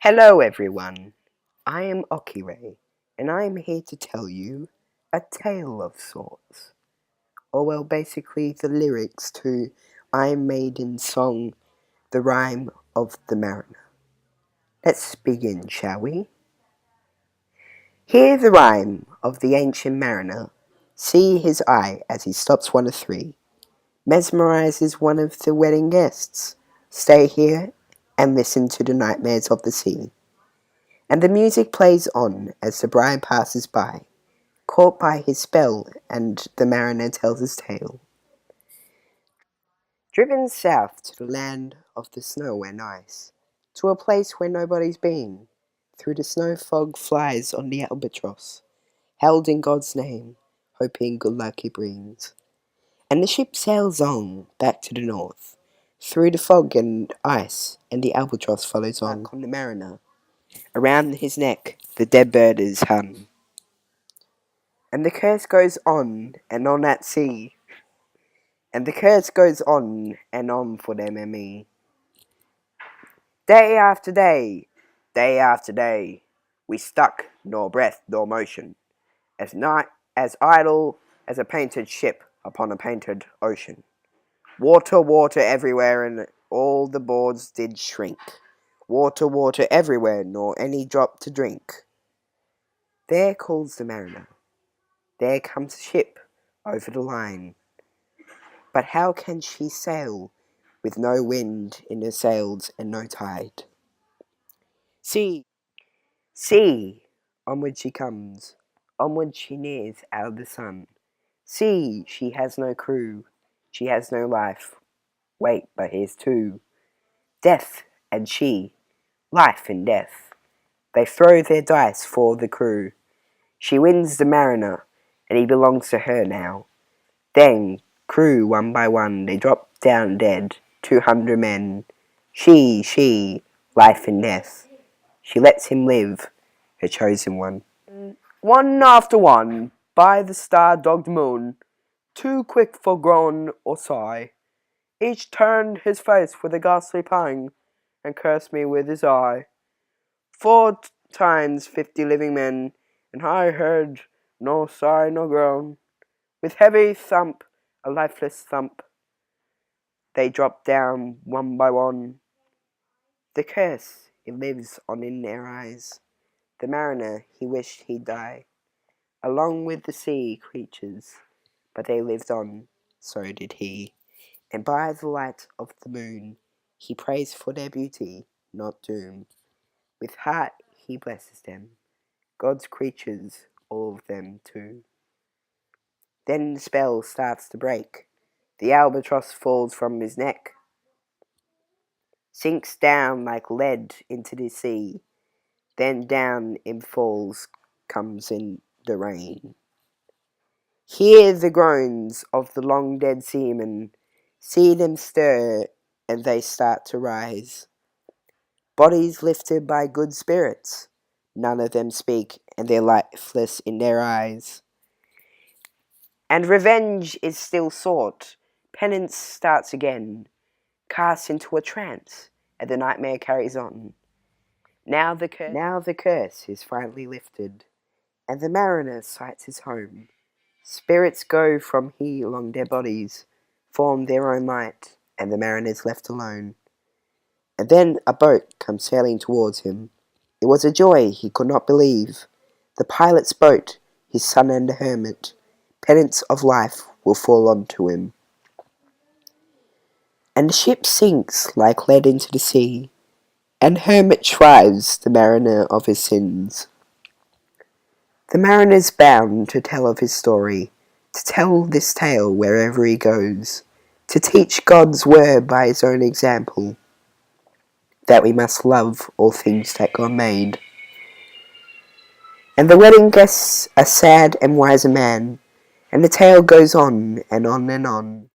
Hello everyone, I am Occyrai, and I am here to tell you a tale of sorts. Or well, basically the lyrics to Maiden's song, The Rime of the Mariner. Let's begin, shall we? Hear the rhyme of the ancient mariner. See his eye as he stops one of three. Mesmerizes one of the wedding guests. Stay here and listen to the nightmares of the sea. And the music plays on as the bride passes by, caught by his spell, and the mariner tells his tale. Driven south to the land of the snow and ice, to a place where nobody's been, through the snow fog flies on the albatross, held in God's name, hoping good luck he brings. And the ship sails on, back to the north, through the fog and ice, and the albatross follows on the mariner. Around his neck the dead bird is hung. And the curse goes on and on at sea. And the curse goes on and on for them and me. Day after day after day, we stuck, nor breath nor motion, as idle as a painted ship upon a painted ocean. Water, water everywhere, and all the boards did shrink. Water, water everywhere, nor any drop to drink. There calls the mariner. There comes a ship over the line. But how can she sail with no wind in her sails and no tide? See, see, onward she comes, onward she nears out of the sun. See, she has no crew, she has no life. Wait, but here's two. Death and she, life and death. They throw their dice for the crew. She wins the mariner, and he belongs to her now. Then, crew one by one, they drop down dead, 200 men. She, life and death. She lets him live, her chosen one. One after one, by the star-dogged moon, too quick for groan or sigh, each turned his face with a ghastly pang, and cursed me with his eye. 4 times 50 living men, and I heard no sigh nor groan. With heavy thump, a lifeless thump, they drop down one by one. The curse, it lives on in their eyes. The mariner, he wished he'd die, along with the sea creatures, but they lived on, so did he. And by the light of the moon, he prays for their beauty, not doom. With heart he blesses them, God's creatures, all of them too. Then the spell starts to break. The albatross falls from his neck, sinks down like lead into the sea. Then down in falls comes in the rain. Hear the groans of the long dead seamen. See them stir, and they start to rise. Bodies lifted by good spirits. None of them speak, and they're lifeless in their eyes. And revenge is still sought. Penance starts again, cast into a trance, and the nightmare carries on. Now the curse is finally lifted, and the mariner sights his home. Spirits go from he along their bodies, form their own light, and the mariner's left alone. And then a boat comes sailing towards him. It was a joy he could not believe. The pilot's boat, his son and the hermit. Penance of life will fall onto him. And the ship sinks like lead into the sea, and hermit shrives the mariner of his sins. The mariner's bound to tell of his story, to tell this tale wherever he goes, to teach God's word by his own example, that we must love all things that God made. And the wedding guests a sad and wiser man, and the tale goes on and on and on.